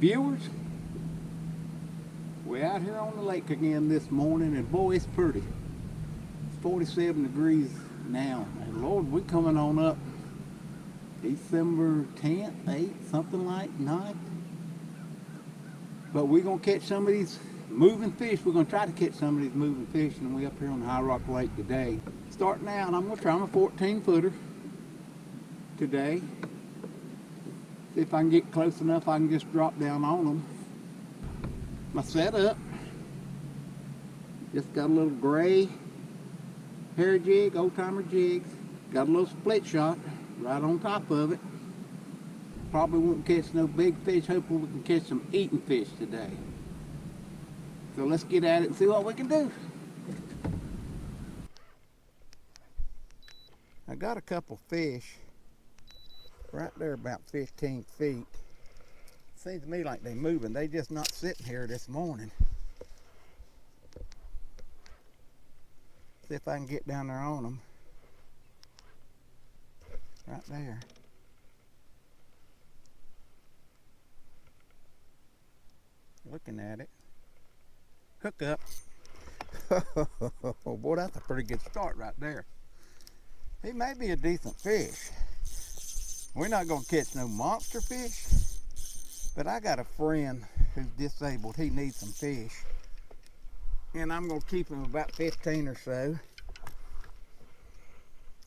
viewers, we're out here on the lake again this morning, and boy, it's pretty. It's 47 degrees now, and Lord, we're coming on up December 10th, 8th, something like 9th. But we're gonna catch some of these moving fish. We're gonna try to catch some of these moving fish, and we're up here on the High Rock Lake today. Starting out, I'm gonna try my 14-footer today. See if I can get close enough I can just drop down on them. My setup, just got a little gray hair jig, old timer jigs. Got a little split shot right on top of it. Probably won't catch no big fish. Hopefully we can catch some eating fish today. So let's get at it and see what we can do. I got a couple fish right there about 15 feet. Seems to me like they're moving. They just not sitting here this morning. See if I can get down there on them. Right there. Looking at it. Hook up. Oh boy, that's a pretty good start right there. He may be a decent fish. We're not going to catch no monster fish, but I got a friend who's disabled. He needs some fish, and I'm going to keep him about 15 or so.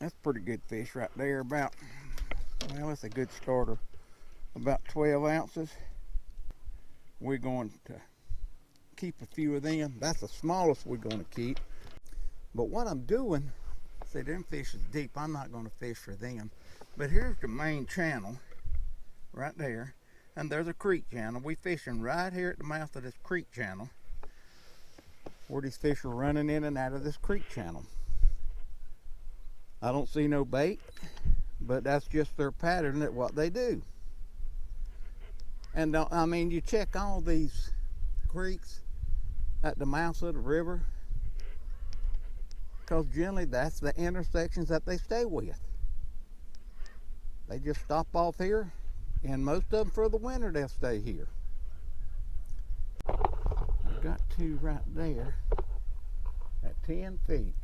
That's pretty good fish right there. About, well, that's a good starter. About 12 ounces. We're going to keep a few of them. That's the smallest we're going to keep. But what I'm doing, see, them fish is deep. I'm not going to fish for them. But here's the main channel right there, and there's a creek channel. We fishing right here at the mouth of this creek channel, where these fish are running in and out of this creek channel. I don't see no bait, but that's just their pattern at what they do. And I mean, you check all these creeks at the mouth of the river, because generally that's the intersections that they stay with. They just stop off here, and most of them for the winter they'll stay here. I've got two right there at 10 feet.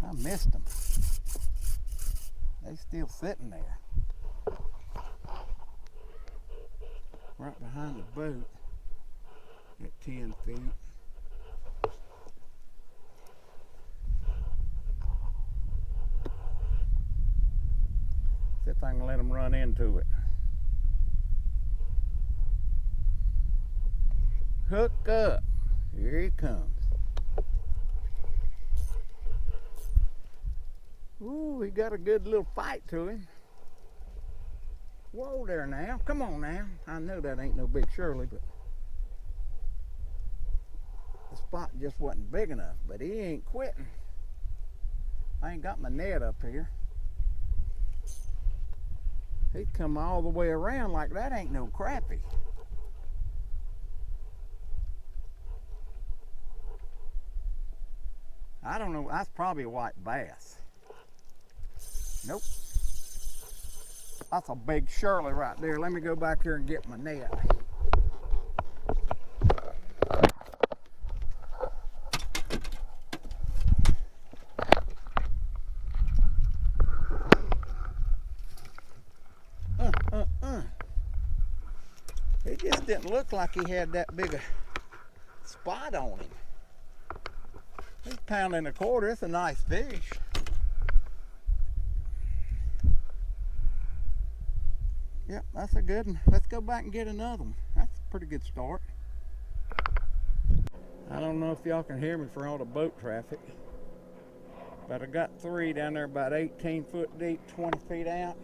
I missed them. They still sitting there. Right behind the boat at 10 feet. See if I can let them run into it. Hook up. Here he comes. Ooh, he got a good little fight to him. Whoa there now. Come on now. I know that ain't no big Shirley, but the spot just wasn't big enough. But he ain't quitting. I ain't got my net up here. He'd come all the way around like that ain't no crappie. I don't know. That's probably a white bass. Nope. That's a big Shirley right there. Let me go back here and get my net. It just didn't look like he had that big a spot on him. He's a pound and a quarter. It's a nice fish. Yep, that's a good one. Let's go back and get another one. That's a pretty good start. I don't know if y'all can hear me for all the boat traffic, but I got three down there about 18 foot deep, 20 feet out.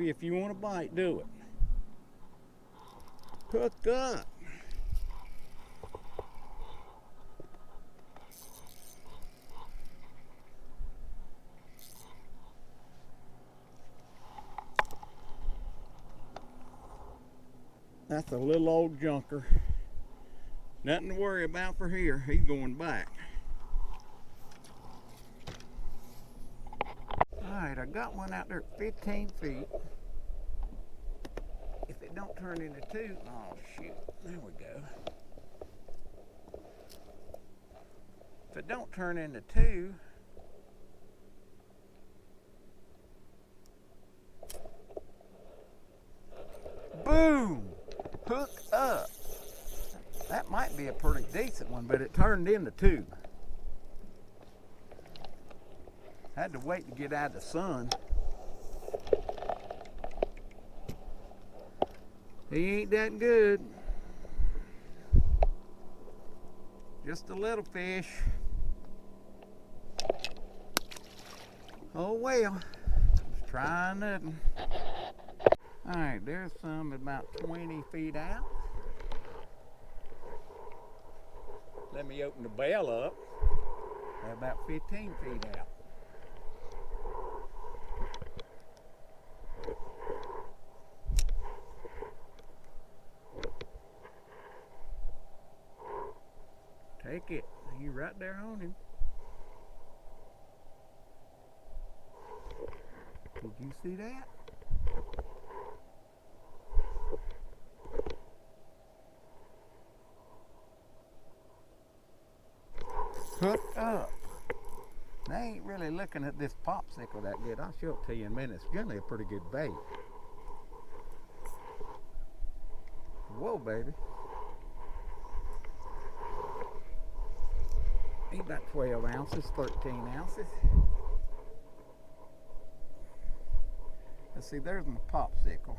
baby. If you want a bite, do it. Hook up. That's a little old junker. Nothing to worry about for here. He's going back. Alright, I got one out there at 15 feet. If it don't turn into two, oh shoot, there we go. If it don't turn into two, boom, hook up. That might be a pretty decent one, but it turned into two. Had to wait to get out of the sun. He ain't that good. Just a little fish. Oh well, let's try nothing. Alright, there's some about 20 feet out. Let me open the bell up. They're about 15 feet out. Take it. He's right there on him. Did you see that? Hooked up. They ain't really looking at this popsicle that good. I'll show it to you in a minute. It's generally a pretty good bait. Whoa, baby. He's about 12 ounces, 13 ounces. Let's see, there's my popsicle.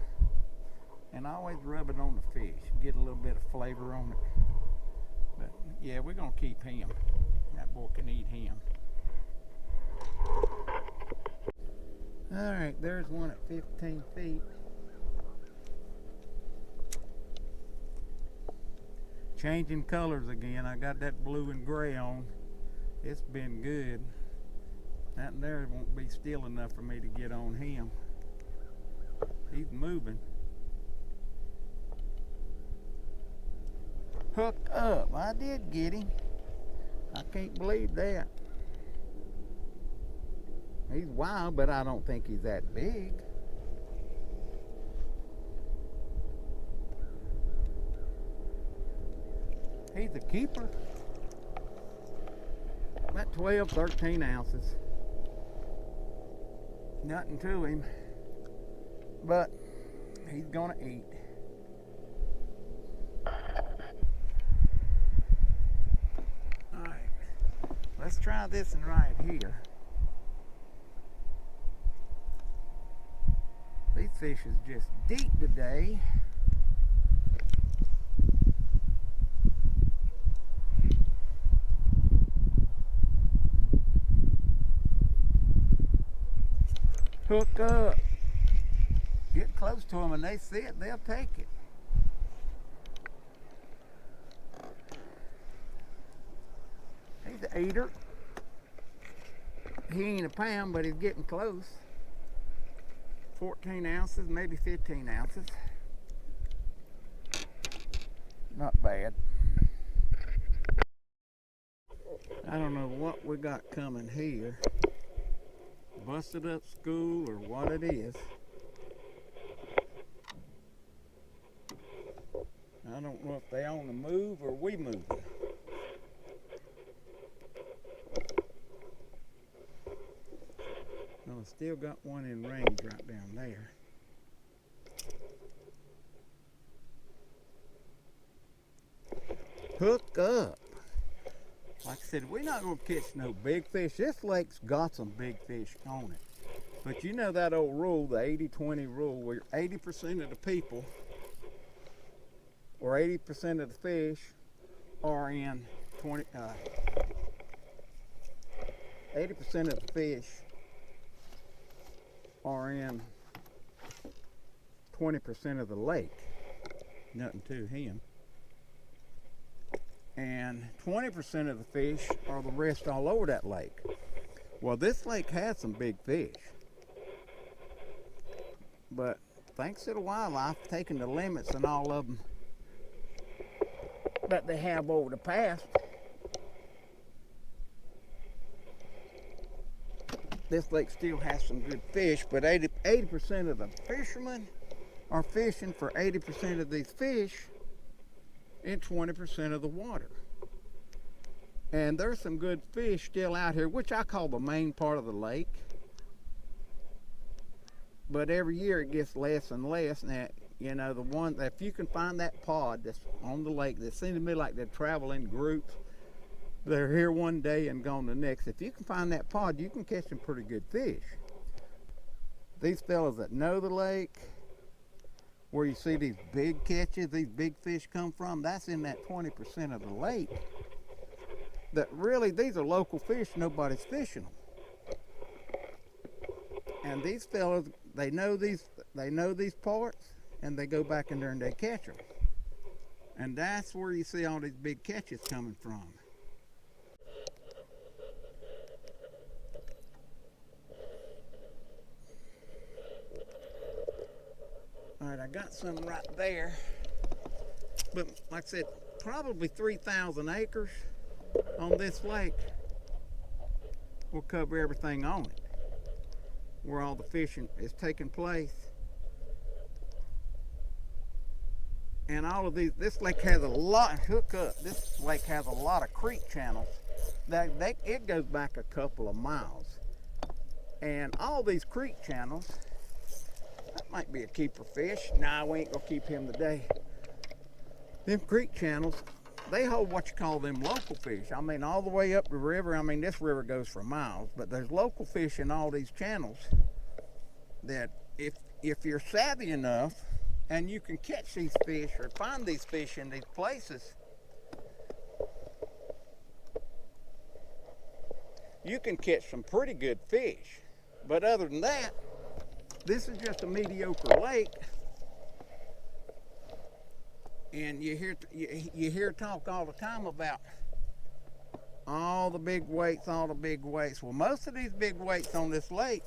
And I always rub it on the fish, get a little bit of flavor on it. But yeah, we're gonna keep him. That boy can eat him. Alright, there's one at 15 feet. Changing colors again. I got that blue and gray on. It's been good. That there won't be still enough for me to get on him. He's moving. Hooked up. I did get him. I can't believe that. He's wild, but I don't think he's that big. He's a keeper. About 12, 13 ounces. Nothing to him, but he's gonna eat. Alright, let's try this one right here. These fish is just deep today. Hook up. Get close to them and they see it, they'll take it. He's an eater. He ain't a pound, but he's getting close. 14 ounces, maybe 15 ounces. Not bad. I don't know what we got coming here. Busted up school or what it is. I don't know if they on the move or we move. Well, I still got one in range right down there. Hook up. Like I said, we're not going to catch no big fish. This lake's got some big fish on it. But you know that old rule, the 80-20 rule, where 80% of the people or 80% of the fish are in 80% of the fish are in 20% of the lake. Nothing to him. And 20% of the fish are the rest all over that lake. Well, this lake has some big fish. But thanks to the wildlife taking the limits and all of them that they have over the past, this lake still has some good fish, but 80% of the fishermen are fishing for 80% of these fish in 20% of the water. And there's some good fish still out here, which I call the main part of the lake. But every year it gets less and less. Now, you know, the one, if you can find that pod that's on the lake that seems to me like they travel in groups, they're here one day and gone the next. If you can find that pod, you can catch some pretty good fish. These fellas that know the lake, where you see these big catches, these big fish come from, that's in that 20% of the lake. That really, these are local fish, nobody's fishing them. And these fellas, they know these parts, and they go back in there and they catch them. And that's where you see all these big catches coming from. All right, I got some right there. But like I said, probably 3,000 acres on this lake will cover everything on it, where all the fishing is taking place. And all of these, this lake has a lot, this lake has a lot of creek channels that it goes back a couple of miles. And all these creek channels, that might be a keeper fish. Nah, we ain't gonna keep him today. Them creek channels, they hold what you call them local fish. I mean, all the way up the river. I mean, this river goes for miles, but there's local fish in all these channels that if you're savvy enough and you can catch these fish or find these fish in these places, you can catch some pretty good fish. But other than that, this is just a mediocre lake. And you hear talk all the time about all the big weights. Well, most of these big weights on this lake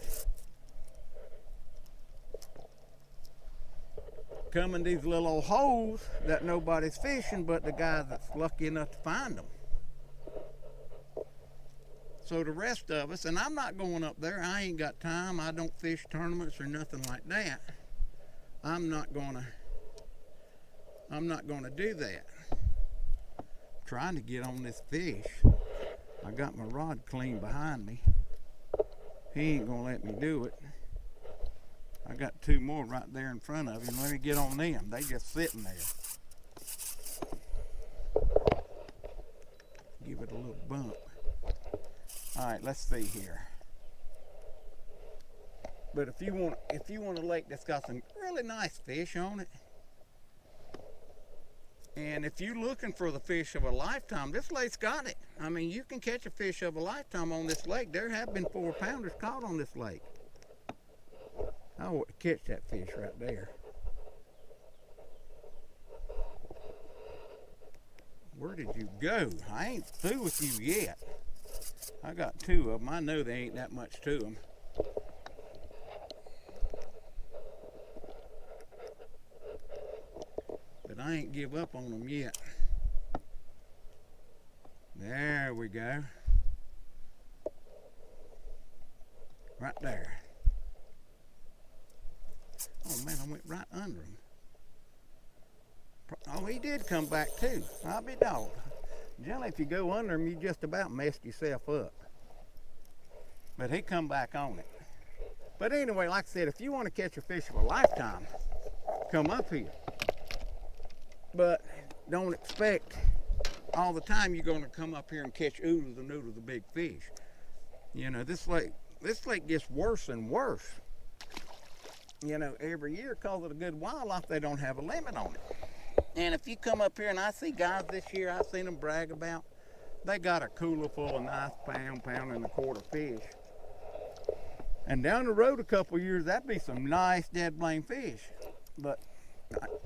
come in these little old holes that nobody's fishing but the guy that's lucky enough to find them. So the rest of us, and I'm not going up there. I ain't got time. I don't fish tournaments or nothing like that. I'm not gonna do that. I'm trying to get on this fish. I got my rod clean behind me. He ain't gonna let me do it. I got two more right there in front of him. Let me get on them. They just sitting there. Give it a little bump. All right, let's see here. But if you want a lake that's got some really nice fish on it, and if you're looking for the fish of a lifetime, this lake's got it. I mean, you can catch a fish of a lifetime on this lake. There have been 4-pounders caught on this lake. I want to catch that fish right there. Where did you go? I ain't through with you yet. I got two of them. I know there ain't that much to them. But I ain't give up on them yet. There we go. Right there. Oh man, I went right under him. Oh, he did come back too. I'll be dogged. Generally, if you go under him, you just about messed yourself up. But he come back on it. But anyway, like I said, if you want to catch a fish of a lifetime, come up here. But don't expect all the time you're going to come up here and catch oodles and oodles of big fish. You know, this lake gets worse and worse. You know, every year, because of the good wildlife, they don't have a limit on it. And if you come up here, and I see guys this year, I've seen them brag about, they got a cooler full of nice pound and a quarter fish. And down the road a couple of years, that'd be some nice dead blame fish. But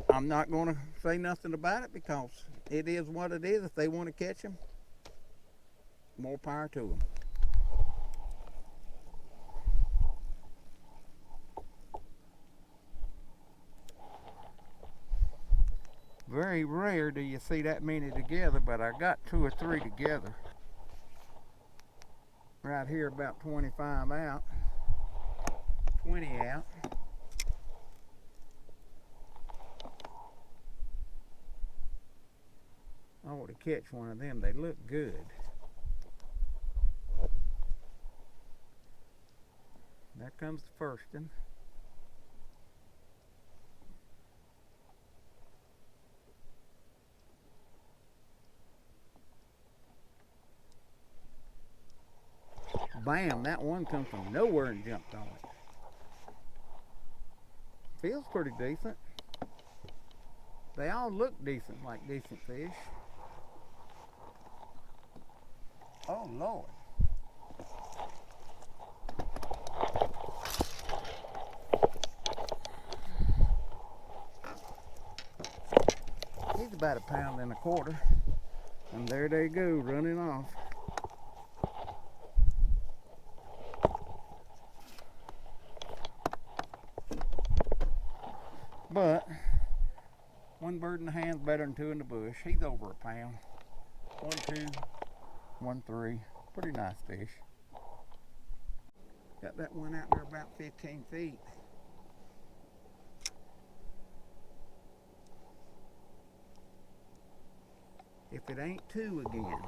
I'm not going to say nothing about it because it is what it is. If they want to catch them, more power to them. Very rare do you see that many together, but I got 2 or 3 together. Right here about 25 out, 20 out. I ought to catch one of them. They look good. There comes the first one. Bam, that one come from nowhere and jumped on it. Feels pretty decent. They all look decent, like decent fish. Oh Lord. He's about 1.25 pounds. And there they go, running off. But one bird in the hand's better than 2 in the bush. He's over 1 pound. 1, 2, 1, 3. Pretty nice fish. Got that one out there about 15 feet. If it ain't 2 again.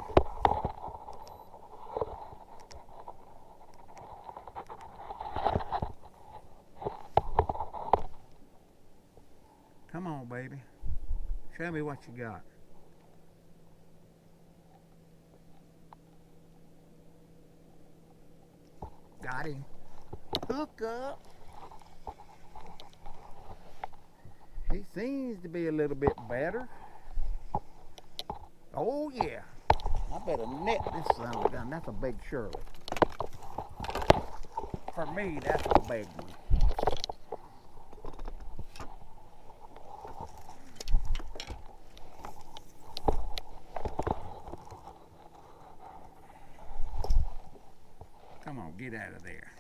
Come on, baby. Show me what you got. Got him. Hook up. He seems to be a little bit better. Oh yeah. I better net this son of a gun. That's a big Shirley. For me, that's a big one. Come on, get out of there.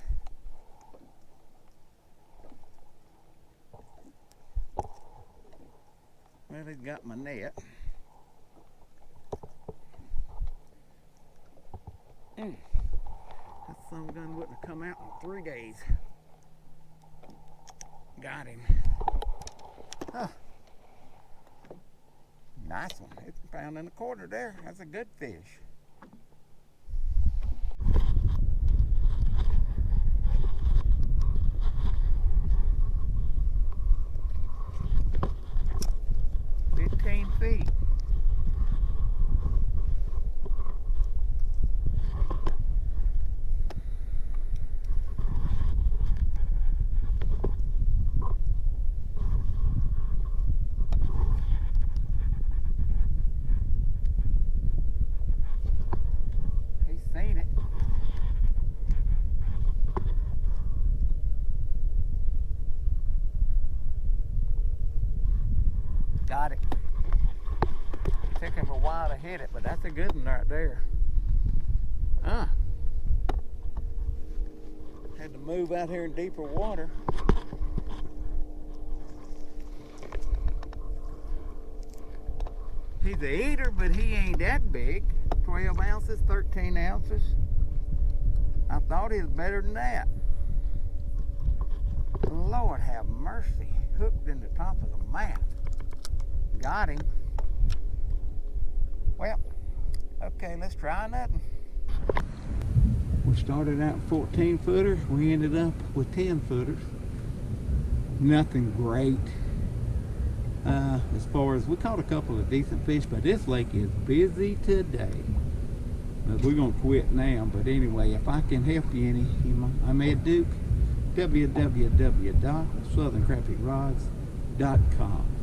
Well, he's got my net. That son of a gun wouldn't have come out in 3 days. Got him. Huh. Nice one. It's 1.25 pounds there. That's a good fish. Feet. He's seen it. Got it. Took him a while to hit it, but that's a good one right there. Had to move out here in deeper water. He's a eater, but he ain't that big. 12 ounces, 13 ounces. I thought he was better than that. Lord have mercy. Hooked in the top of the mat. Got him. Well, okay, let's try another. We started out 14 footers. We ended up with 10 footers. Nothing great. As far as, we caught a couple of decent fish, but this lake is busy today. We're going to quit now, but anyway, if I can help you any, I'm Ed Duke, www.southerncrappierods.com.